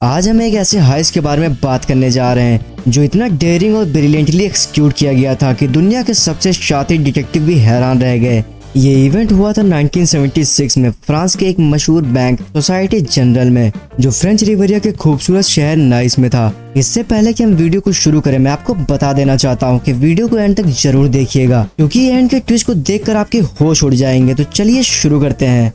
आज हम एक ऐसे हाइस के बारे में बात करने जा रहे हैं जो इतना डेयरिंग और ब्रिलियंटली एक्सिक्यूट किया गया था कि दुनिया के सबसे शातिर डिटेक्टिव भी हैरान रह गए। ये इवेंट हुआ था 1976 में फ्रांस के एक मशहूर बैंक सोसाइटी जनरल में, जो फ्रेंच रिवेरिया के खूबसूरत शहर नाइस में था। इससे पहले कि हम वीडियो को शुरू करें, मैं आपको बता देना चाहता हूँ कि वीडियो को एंड तक जरूर देखिएगा, क्योंकि एंड के ट्विस्ट को देखकर आपके होश उड़ जाएंगे। तो चलिए शुरू करते हैं।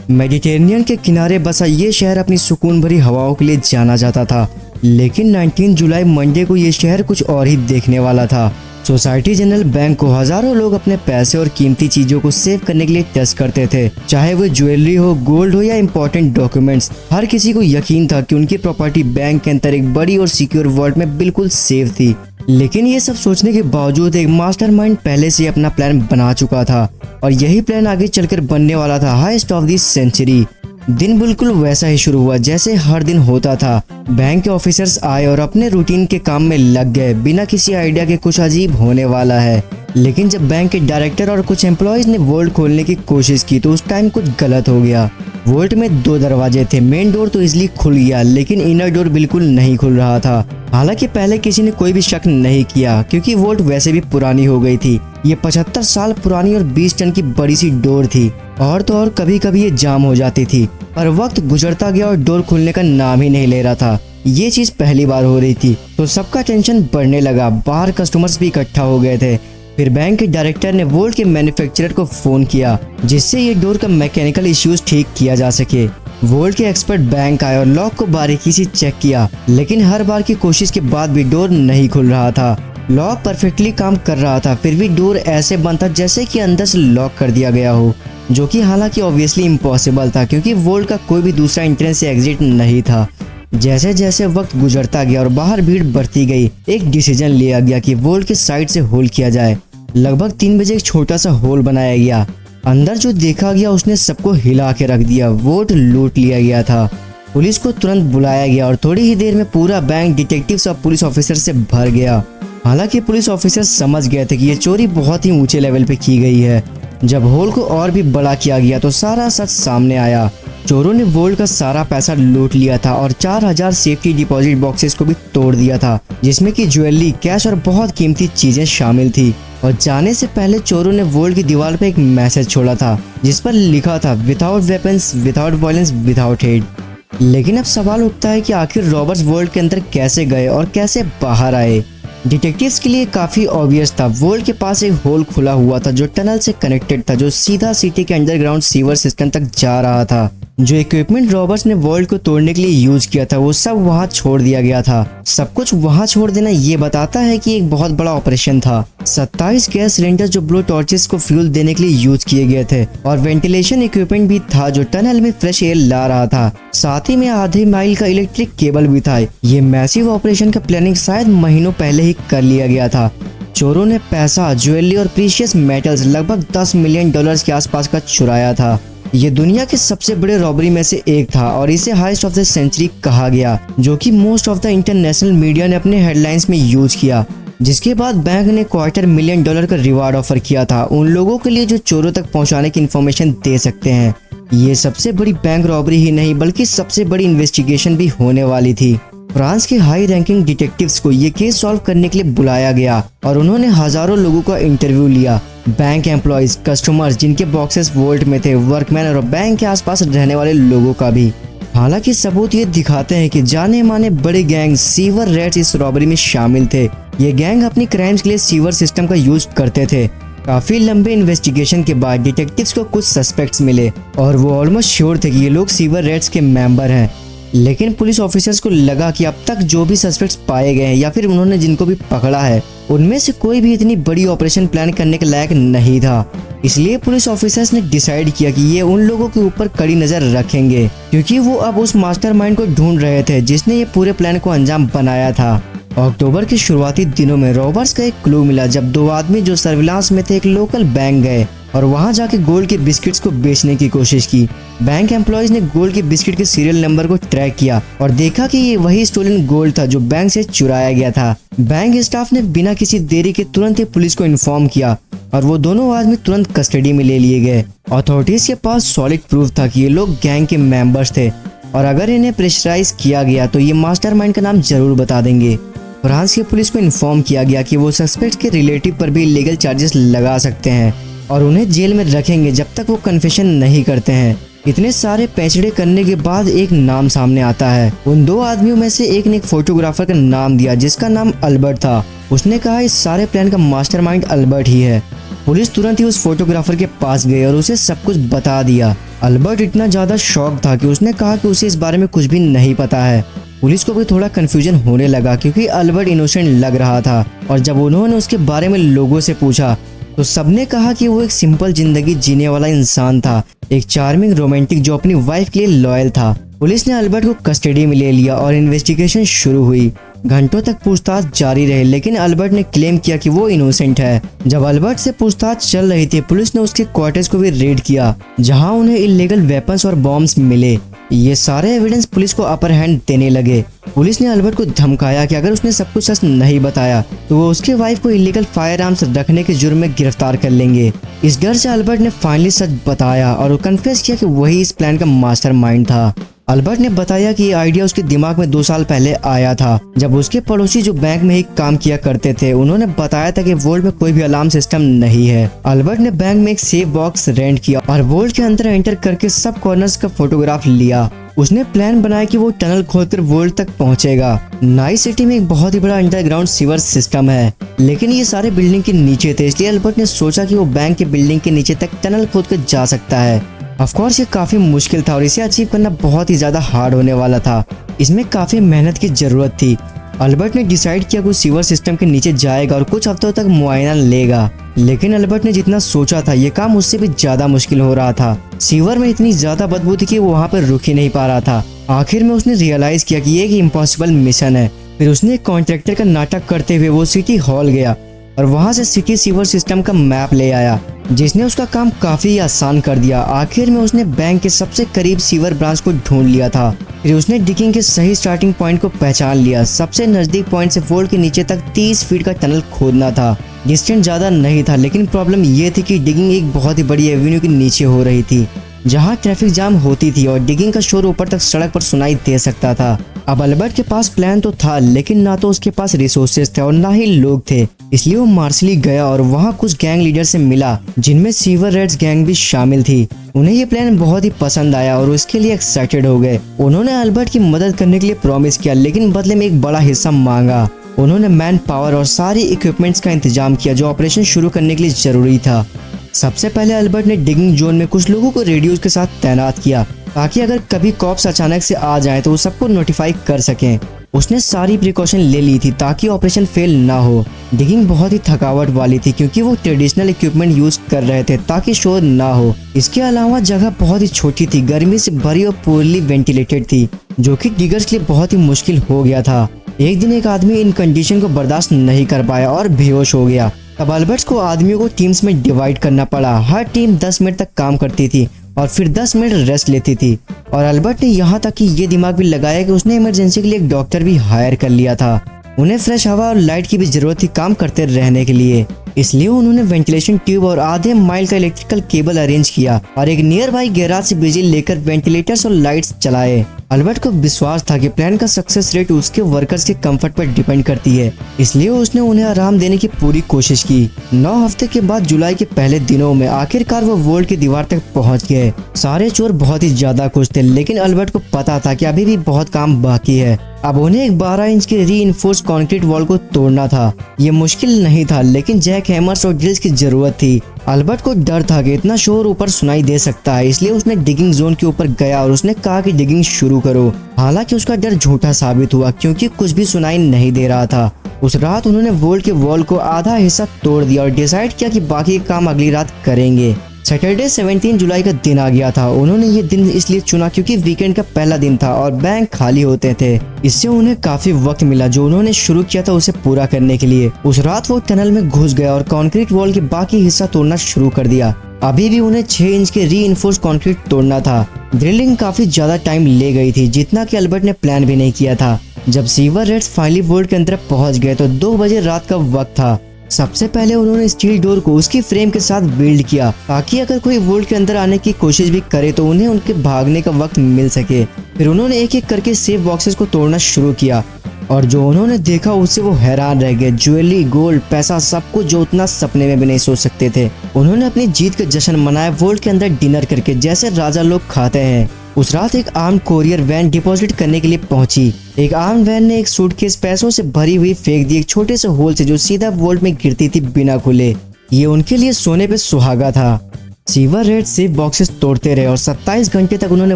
मेडिटेरेनियन के किनारे बसा ये शहर अपनी सुकून भरी हवाओं के लिए जाना जाता था, लेकिन 19 जुलाई मंडे को ये शहर कुछ और ही देखने वाला था। सोसाइटी जनरल बैंक को हजारों लोग अपने पैसे और कीमती चीजों को सेव करने के लिए टच करते थे, चाहे वो ज्वेलरी हो, गोल्ड हो या इम्पोर्टेंट डॉक्यूमेंट्स। हर किसी को यकीन था कि उनकी प्रॉपर्टी बैंक के अंदर एक बड़ी और सिक्योर वर्ल्ड में बिल्कुल सेफ थी। लेकिन ये सब सोचने के बावजूद एक मास्टरमाइंड पहले से अपना प्लान बना चुका था, और यही प्लान आगे चलकर बनने वाला था हाईएस्ट ऑफ द सेंचुरी। दिन बिल्कुल वैसा ही शुरू हुआ जैसे हर दिन होता था। बैंक के ऑफिसर्स आए और अपने रूटीन के काम में लग गए, बिना किसी आइडिया के कुछ अजीब होने वाला है। लेकिन जब बैंक के डायरेक्टर और कुछ एम्प्लॉयज ने वोल्ट खोलने की कोशिश की तो उस टाइम कुछ गलत हो गया। वोल्ट में 2 दरवाजे थे। मेन डोर तो इजिली खुल गया, लेकिन इनर डोर बिल्कुल नहीं खुल रहा था। हालांकि पहले किसी ने कोई भी शक नहीं किया, क्योंकि वोल्ट वैसे भी पुरानी हो गई थी। ये 75 साल पुरानी और 20 टन की बड़ी सी डोर थी, और तो और कभी कभी ये जाम हो जाती थी। पर वक्त गुजरता गया और डोर खुलने का नाम ही नहीं ले रहा था। ये चीज पहली बार हो रही थी, तो सबका टेंशन बढ़ने लगा। बाहर कस्टमर्स भी इकट्ठा हो गए थे। फिर बैंक के डायरेक्टर ने वोल्ट के मैन्युफैक्चरर को फोन किया, जिससे ये डोर का मैकेनिकल इश्यूज ठीक किया जा सके। वोल्ट के एक्सपर्ट बैंक आए और लॉक को बारीकी से चेक किया, लेकिन हर बार की कोशिश के बाद भी डोर नहीं खुल रहा था। लॉक परफेक्टली काम कर रहा था, फिर भी डोर ऐसे बंद था जैसे कि अंदर से लॉक कर दिया गया हो, जो कि हालांकि ऑब्वियसली इम्पॉसिबल था, क्योंकि वोल्ट का कोई भी दूसरा एंट्रेंस या एग्जिट नहीं था। जैसे जैसे वक्त गुजरता गया और बाहर भीड़ बढ़ती गई, एक डिसीजन लिया गया कि वोल्ट के साइड से होल किया जाए। लगभग 3 बजे एक छोटा सा होल बनाया गया। अंदर जो देखा गया उसने सबको हिला के रख दिया। वोल्ट लूट लिया गया था। पुलिस को तुरंत बुलाया गया और थोड़ी ही देर में पूरा बैंक डिटेक्टिव्स और पुलिस ऑफिसर से भर गया। हालांकि पुलिस ऑफिसर समझ गए थे कि ये चोरी बहुत ही ऊंचे लेवल पे की गई है। जब होल को और भी बड़ा किया गया तो सारा सच सामने आया। चोरों ने वोल्ट का सारा पैसा लूट लिया था और 4000 सेफ्टी डिपॉजिट बॉक्सेस को भी तोड़ दिया था, जिसमें कि ज्वेलरी, कैश और बहुत कीमती चीजें शामिल थी। और जाने से पहले चोरों ने वोल्ट की दीवार पे एक मैसेज छोड़ा था, जिस पर लिखा था without weapons, without violence, without hate. लेकिन अब सवाल उठता है कि आखिर रॉबर्ट्स वोल्ट के अंदर कैसे गए और कैसे बाहर आए। डिटेक्टिव्स के लिए काफी ऑब्वियस था। वोल्ट के पास एक होल खुला हुआ था जो टनल से कनेक्टेड था, जो सीधा सिटी के अंडरग्राउंड सीवर सिस्टम तक जा रहा था। जो इक्विपमेंट रॉबर्ट्स ने वोल्ट को तोड़ने के लिए यूज किया था, वो सब वहाँ छोड़ दिया गया था। सब कुछ वहाँ छोड़ देना ये बताता है कि एक बहुत बड़ा ऑपरेशन था। 27 गैस सिलेंडर जो ब्लो टॉर्चेस को फ्यूल देने के लिए यूज किए गए थे, और वेंटिलेशन इक्विपमेंट भी था जो टनल में फ्रेश एयर ला रहा था। साथ ही में आधे माइल का इलेक्ट्रिक केबल भी था। ये मैसिव ऑपरेशन का प्लानिंग शायद महीनों पहले ही कर लिया गया था। चोरों ने पैसा, ज्वेलरी और प्रीशियस मेटल्स लगभग $10 मिलियन के आसपास का चुराया था। ये दुनिया के सबसे बड़े रॉबरी में से एक था और इसे हाईएस्ट ऑफ द सेंचुरी कहा गया, जो कि most of the international media ने अपने हेडलाइंस में यूज किया। जिसके बाद बैंक ने $250 का रिवार्ड ऑफर किया था उन लोगों के लिए जो चोरों तक पहुंचाने की इन्फॉर्मेशन दे सकते हैं। ये सबसे बड़ी बैंक रॉबरी ही नहीं, बल्कि सबसे बड़ी इन्वेस्टिगेशन भी होने वाली थी। फ्रांस के हाई रैंकिंग डिटेक्टिव्स को ये केस सॉल्व करने के लिए बुलाया गया और उन्होंने हजारों लोगों का इंटरव्यू लिया। बैंक एम्प्लॉयज, कस्टमर्स जिनके बॉक्सेस वोल्ट में थे, वर्कमैन और बैंक के आसपास रहने वाले लोगों का भी। हालांकि सबूत ये दिखाते हैं कि जाने माने बड़े गैंग सीवर रेट्स इस रॉबरी में शामिल थे। ये गैंग अपनी क्राइम्स के लिए सीवर सिस्टम का यूज करते थे। काफी लंबे इन्वेस्टिगेशन के बाद डिटेक्टिव्स को कुछ सस्पेक्ट्स मिले और वो ऑलमोस्ट श्योर थे कि ये लोग सीवर रेट्स के मेंबर हैं। लेकिन पुलिस ऑफिसर्स को लगा कि अब तक जो भी सस्पेक्ट्स पाए गए हैं या फिर उन्होंने जिनको भी पकड़ा है, उनमें से कोई भी इतनी बड़ी ऑपरेशन प्लान करने के लायक नहीं था। इसलिए पुलिस ऑफिसर्स ने डिसाइड किया कि ये उन लोगों के ऊपर कड़ी नजर रखेंगे, क्योंकि वो अब उस मास्टरमाइंड को ढूंढ रहे थे जिसने ये पूरे प्लान को अंजाम बनाया था। अक्टूबर के शुरुआती दिनों में रॉबर्ट्स का एक क्लू मिला जब 2 आदमी जो सर्विलांस में थे एक लोकल बैंक गए और वहां जाके गोल्ड के बिस्किट्स को बेचने की कोशिश की। बैंक एम्प्लॉयज ने गोल्ड के बिस्किट के सीरियल नंबर को ट्रैक किया और देखा कि ये वही स्टोलन गोल्ड था जो बैंक से चुराया गया था। बैंक स्टाफ ने बिना किसी देरी के तुरंत ही पुलिस को इन्फॉर्म किया और वो दोनों आदमी तुरंत कस्टडी में ले लिए गए। अथॉरिटीज के पास सॉलिड प्रूफ था कि ये लोग गैंग के मेंबर्स थे। और अगर इन्हें प्रेशराइज किया गया तो ये मास्टरमाइंड का नाम जरूर बता देंगे। फ्रांस की पुलिस को इन्फॉर्म किया गया कि वो सस्पेक्ट के रिलेटिव पर भी इलीगल चार्जेस लगा सकते हैं और उन्हें जेल में रखेंगे जब तक वो कन्फेशन नहीं करते हैं। इतने सारे पैचड़े करने के बाद एक नाम सामने आता है। उन दो आदमियों में से एक ने एक फोटोग्राफर का नाम दिया जिसका नाम अल्बर्ट था। उसने कहा इस सारे प्लान का मास्टरमाइंड अल्बर्ट ही है। पुलिस तुरंत ही उस फोटोग्राफर के पास गई और उसे सब कुछ बता दिया। अल्बर्ट इतना ज्यादा शॉक था कि उसने कहा कि उसे इस बारे में कुछ भी नहीं पता है। पुलिस को भी थोड़ा कंफ्यूजन होने लगा क्योंकि अल्बर्ट इनोसेंट लग रहा था और जब उन्होंने उसके बारे में लोगों से पूछा तो सबने कहा कि वो एक सिंपल जिंदगी जीने वाला इंसान था, एक चार्मिंग रोमांटिक जो अपनी वाइफ के लिए लॉयल था। पुलिस ने अल्बर्ट को कस्टडी में ले लिया और इन्वेस्टिगेशन शुरू हुई। घंटों तक पूछताछ जारी रही लेकिन अल्बर्ट ने क्लेम किया कि वो इनोसेंट है। जब अल्बर्ट से पूछताछ चल रही थी पुलिस ने उसके क्वार्टर्स को भी रेड किया जहां उन्हें इलीगल वेपन्स और बॉम्ब्स मिले। ये सारे एविडेंस पुलिस को अपर हैंड देने लगे। पुलिस ने अल्बर्ट को धमकाया कि अगर उसने सब कुछ सच नहीं बताया तो वो उसके वाइफ को इलीगल फायर आर्म्स रखने के जुर्म में गिरफ्तार कर लेंगे। इस डर से अल्बर्ट ने फाइनली सच बताया और कन्फेस किया कि वही इस प्लान का मास्टरमाइंड था। अल्बर्ट ने बताया कि ये आइडिया उसके दिमाग में 2 साल पहले आया था जब उसके पड़ोसी जो बैंक में ही काम किया करते थे उन्होंने बताया था कि वोल्ट में कोई भी अलार्म सिस्टम नहीं है। अल्बर्ट ने बैंक में एक सेफ बॉक्स रेंट किया और वोल्ट के अंदर एंटर करके सब कॉर्नर्स का फोटोग्राफ लिया। उसने प्लान बनाया कि वो टनल खोदकर वोल्ट तक पहुंचेगा। नाइट सिटी में एक बहुत ही बड़ा अंडरग्राउंड सीवर सिस्टम है लेकिन ये सारे बिल्डिंग के नीचे थे, इसलिए अल्बर्ट ने सोचा कि वो बैंक के बिल्डिंग के नीचे तक टनल खोदकर जा सकता है। ऑफ कोर्स ये काफी मुश्किल था और इसे अचीव करना बहुत ही ज्यादा हार्ड होने वाला था। इसमें काफी मेहनत की जरूरत थी। अल्बर्ट ने डिसाइड किया कि वो सीवर सिस्टम के नीचे जाएगा और कुछ हफ्तों तक मुआयना लेगा लेकिन अल्बर्ट ने जितना सोचा था ये काम उससे भी ज्यादा मुश्किल हो रहा था। सीवर में इतनी ज्यादा बदबू थी कि वो वहाँ पर रुक ही नहीं पा रहा था। आखिर में उसने रियलाइज किया कि ये एक इम्पॉसिबल मिशन है। फिर उसने एक कॉन्ट्रैक्टर का नाटक करते हुए वो सिटी हॉल गया और वहाँ से सिटी सीवर सिस्टम का मैप ले आया जिसने उसका काम काफी आसान कर दिया। आखिर में उसने बैंक के सबसे करीब सीवर ब्रांच को ढूंढ लिया था। फिर उसने डिगिंग के सही स्टार्टिंग पॉइंट को पहचान लिया। सबसे नजदीक पॉइंट से वोल्ट के नीचे तक 30 फीट का टनल खोदना था। डिस्टेंस ज्यादा नहीं था लेकिन प्रॉब्लम ये थी कि डिगिंग एक बहुत ही बड़ी एवेन्यू के नीचे हो रही थी जहाँ ट्रैफिक जाम होती थी और डिगिंग का शोर ऊपर तक सड़क पर सुनाई दे सकता था। अब अल्बर्ट के पास प्लान तो था लेकिन ना तो उसके पास रिसोर्सेज थे और ना ही लोग थे, इसलिए वो मार्सली गया और वहाँ कुछ गैंग लीडर से मिला जिनमें सीवर रेड्स गैंग भी शामिल थी। उन्हें ये प्लान बहुत ही पसंद आया और उसके लिए एक्साइटेड हो गए। उन्होंने अल्बर्ट की मदद करने के लिए प्रॉमिस किया लेकिन बदले में एक बड़ा हिस्सा मांगा। उन्होंने मैन पावर और सारी इक्विपमेंट्स का इंतजाम किया जो ऑपरेशन शुरू करने के लिए जरूरी था। सबसे पहले अल्बर्ट ने डिगिंग जोन में कुछ लोगों को रेडियोज के साथ तैनात किया ताकि अगर कभी कॉप्स अचानक से आ जाएं तो वो सबको नोटिफाई कर सकें। उसने सारी प्रिकॉशन ले ली थी ताकि ऑपरेशन फेल ना हो। डिगिंग बहुत ही थकावट वाली थी क्योंकि वो ट्रेडिशनल इक्विपमेंट यूज कर रहे थे ताकि शोर ना हो। इसके अलावा जगह बहुत ही छोटी थी, गर्मी से भरी और पूर्ली वेंटिलेटेड थी जो कि डिगर्स के लिए बहुत ही मुश्किल हो गया था। एक दिन एक आदमी इन कंडीशन को बर्दाश्त नहीं कर पाया और बेहोश हो गया। तब अल्बर्ट को आदमियों को टीम्स में डिवाइड करना पड़ा। हर टीम 10 मिनट तक काम करती थी और फिर 10 मिनट रेस्ट लेती थी। और अल्बर्ट ने यहाँ तक कि ये दिमाग भी लगाया कि उसने इमरजेंसी के लिए एक डॉक्टर भी हायर कर लिया था। उन्हें फ्रेश हवा और लाइट की भी जरूरत थी काम करते रहने के लिए, इसलिए उन्होंने वेंटिलेशन ट्यूब और आधे माइल का इलेक्ट्रिकल केबल अरेंज किया और एक नियर बाई गैराज से बिजली लेकर वेंटिलेटर्स और लाइट्स चलाए। अल्बर्ट को विश्वास था कि प्लान का सक्सेस रेट उसके वर्कर्स के कंफर्ट पर डिपेंड करती है, इसलिए उसने उन्हें आराम देने की पूरी कोशिश की। 9 हफ्ते के बाद जुलाई के पहले दिनों में आखिरकार वो वोल्ट की दीवार तक पहुंच गए। सारे चोर बहुत ही ज्यादा खुश थे लेकिन अल्बर्ट को पता था कि अभी भी बहुत काम बाकी है। अब उन्हें एक 12 इंच के रीइंफोर्स कंक्रीट वॉल को तोड़ना था। ये मुश्किल नहीं था लेकिन जैक हैमर्स और ड्रिल्स की जरूरत थी। अल्बर्ट को डर था कि इतना शोर ऊपर सुनाई दे सकता है, इसलिए उसने डिगिंग जोन के ऊपर गया और उसने कहा कि डिगिंग शुरू करो। हालांकि उसका डर झूठा साबित हुआ क्योंकि कुछ भी सुनाई नहीं दे रहा था। उस रात उन्होंने वोल्ट के वॉल को आधा हिस्सा तोड़ दिया और डिसाइड किया कि बाकी काम अगली रात करेंगे। सैटरडे 17 जुलाई का दिन आ गया था। उन्होंने ये दिन इसलिए चुना क्योंकि वीकेंड का पहला दिन था और बैंक खाली होते थे। इससे उन्हें काफी वक्त मिला जो उन्होंने शुरू किया था उसे पूरा करने के लिए। उस रात वो टनल में घुस गया और कंक्रीट वॉल के बाकी हिस्सा तोड़ना शुरू कर दिया। अभी भी उन्हें 6 इंच के रीइंफोर्स कंक्रीट तोड़ना था। ड्रिलिंग काफी ज्यादा टाइम ले गई थी जितना कि अल्बर्ट ने प्लान भी नहीं किया था। जब सीवर रेड्स फाइनली वोल्ट के अंदर पहुंच गए तो 2 बजे रात का वक्त था। सबसे पहले उन्होंने स्टील डोर को उसकी फ्रेम के साथ बिल्ड किया ताकि अगर कोई वोल्ट के अंदर आने की कोशिश भी करे तो उन्हें उनके भागने का वक्त मिल सके। फिर उन्होंने एक एक करके सेफ बॉक्सेस को तोड़ना शुरू किया और जो उन्होंने देखा उससे वो हैरान रह गए। ज्वेलरी, गोल्ड, पैसा, सब कुछ जो उतना सपने में भी नहीं सोच सकते थे। उन्होंने अपनी जीत का जश्न मनाया वोल्ट के अंदर डिनर करके, जैसे राजा लोग खाते हैं। उस रात एक आर्म कोरियर वैन डिपॉजिट करने के लिए पहुंची। एक आर्म वैन ने एक सूटकेस पैसों से भरी हुई फेंक दी एक छोटे से होल से जो सीधा वोल्ट में गिरती थी बिना खुले। ये उनके लिए सोने पे सुहागा था। सीवर रेड सेफ बॉक्सेस तोड़ते रहे और 27 घंटे तक उन्होंने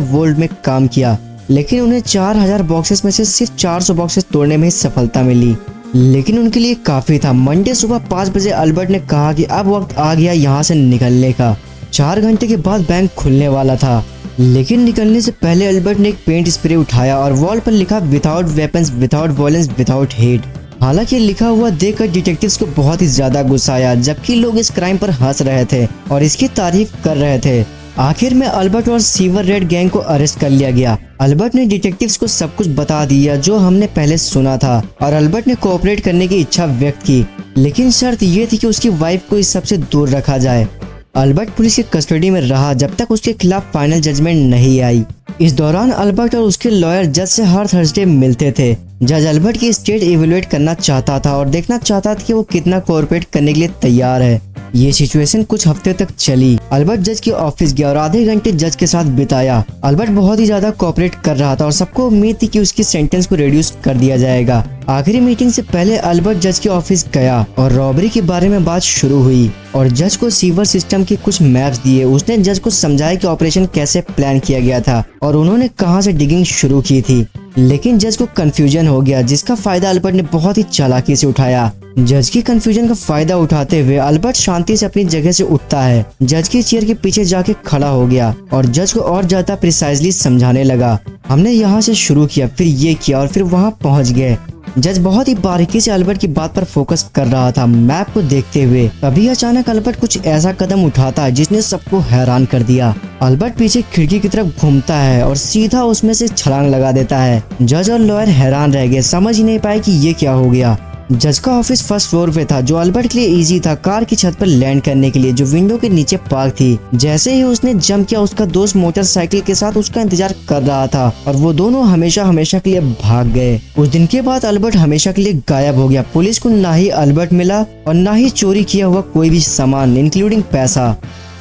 वोल्ट में काम किया, लेकिन उन्हें 4000 बॉक्सेस में से सिर्फ 400 बॉक्सेस तोड़ने में ही सफलता मिली। लेकिन उनके लिए काफी था। मंडे सुबह 5 बजे अल्बर्ट ने कहा कि अब वक्त आ गया यहाँ से निकलने का। 4 घंटे के बाद बैंक खुलने वाला था, लेकिन निकलने से पहले अल्बर्ट ने एक पेंट स्प्रे उठाया और वॉल पर लिखा without weapons, without violence, without hate. हालांकि लिखा हुआ देखकर डिटेक्टिव्स को बहुत ही ज्यादा गुस्सा आया, जबकि लोग इस क्राइम पर हंस रहे थे और इसकी तारीफ कर रहे थे। आखिर में अल्बर्ट और सीवर रेड गैंग को अरेस्ट कर लिया गया। अल्बर्ट ने डिटेक्टिव्स को सब कुछ बता दिया जो हमने पहले सुना था और अल्बर्ट ने कोऑपरेट करने की इच्छा व्यक्त की, लेकिन शर्त ये थी कि उसकी वाइफ को इस सब से दूर रखा जाए। अल्बर्ट पुलिस की कस्टडी में रहा जब तक उसके खिलाफ फाइनल जजमेंट नहीं आई। इस दौरान अल्बर्ट और उसके लॉयर जज से हर थर्सडे मिलते थे। जज अल्बर्ट की स्टेट इवेलुएट करना चाहता था और देखना चाहता था कि वो कितना कोऑपरेट करने के लिए तैयार है। ये सिचुएशन कुछ हफ्ते तक चली। अल्बर्ट जज के ऑफिस गया और आधे घंटे जज के साथ बिताया। अल्बर्ट बहुत ही ज्यादा कोऑपरेट कर रहा था और सबको उम्मीद थी कि उसकी सेंटेंस को रिड्यूस कर दिया जाएगा। आखिरी मीटिंग से पहले अल्बर्ट जज के ऑफिस गया और रॉबरी के बारे में बात शुरू हुई और जज को सीवर सिस्टम के कुछ मैप्स दिए। उसने जज को समझाया कि ऑपरेशन कैसे प्लान किया गया था और उन्होंने कहां से डिगिंग शुरू की थी, लेकिन जज को कंफ्यूजन हो गया, जिसका फायदा अल्बर्ट ने बहुत ही चालाकी से उठाया। जज की कंफ्यूजन का फायदा उठाते हुए अल्बर्ट शांति से अपनी जगह से उठता है, जज की चेयर के पीछे जाके खड़ा हो गया और जज को और ज्यादा प्रिसाइजली समझाने लगा। हमने यहाँ से शुरू किया, फिर ये किया और फिर वहाँ पहुँच गए। जज बहुत ही बारीकी से अल्बर्ट की बात पर फोकस कर रहा था, मैप को देखते हुए। तभी अचानक अल्बर्ट कुछ ऐसा कदम उठाता है जिसने सबको हैरान कर दिया। अल्बर्ट पीछे खिड़की की तरफ घूमता है और सीधा उसमें से छलांग लगा देता है। जज और लॉयर हैरान रह गए, समझ ही नहीं पाए कि ये क्या हो गया। जज का ऑफिस फर्स्ट फ्लोर पे था, जो अल्बर्ट के लिए इजी था कार की छत पर लैंड करने के लिए, जो विंडो के नीचे पार्क थी। जैसे ही उसने जंप किया, उसका दोस्त मोटरसाइकिल के साथ उसका इंतजार कर रहा था और वो दोनों हमेशा हमेशा के लिए भाग गए। उस दिन के बाद अल्बर्ट हमेशा के लिए गायब हो गया। पुलिस को ना ही अल्बर्ट मिला और ना ही चोरी किया हुआ कोई भी सामान, इंक्लूडिंग पैसा।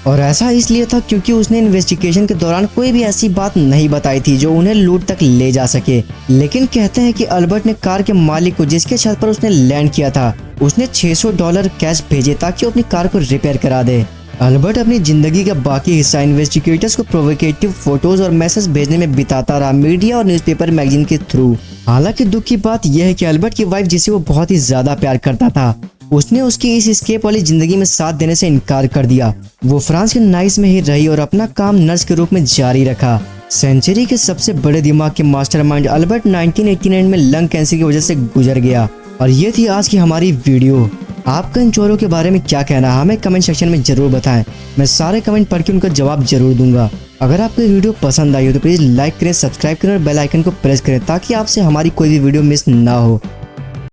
और ऐसा इसलिए था क्योंकि उसने इन्वेस्टिगेशन के दौरान कोई भी ऐसी बात नहीं बताई थी जो उन्हें लूट तक ले जा सके। लेकिन कहते हैं कि अल्बर्ट ने कार के मालिक को, जिसके छत पर उसने लैंड किया था, उसने $600 कैश भेजे ताकि वो अपनी कार को रिपेयर करा दे। अल्बर्ट अपनी जिंदगी का बाकी हिस्सा इन्वेस्टिगेटर्स को प्रोवोकेटिव फोटोज और मैसेज भेजने में बिताता रहा, मीडिया और न्यूज़पेपर मैगजीन के थ्रू। हालांकि दुख की बात यह है कि अल्बर्ट की वाइफ, जिसे वो बहुत ही ज्यादा प्यार करता था, उसने उसकी इस एस्केप वाली जिंदगी में साथ देने से इनकार कर दिया। वो फ्रांस के नाइस में ही रही और अपना काम नर्स के रूप में जारी रखा। सेंचुरी के सबसे बड़े दिमाग के मास्टरमाइंड अल्बर्ट 1989 में लंग कैंसर की वजह से गुजर गया। और ये थी आज की हमारी वीडियो। आपका इन चोरों के बारे में क्या कहना है हमें कमेंट सेक्शन में जरूर बताएं। मैं सारे कमेंट पढ़ के उनका जवाब जरूर दूंगा। अगर आपको वीडियो पसंद आई हो तो प्लीज लाइक करें, सब्सक्राइब करें और बेल आइकन को प्रेस करें ताकि आपसे हमारी कोई भी वीडियो मिस ना हो।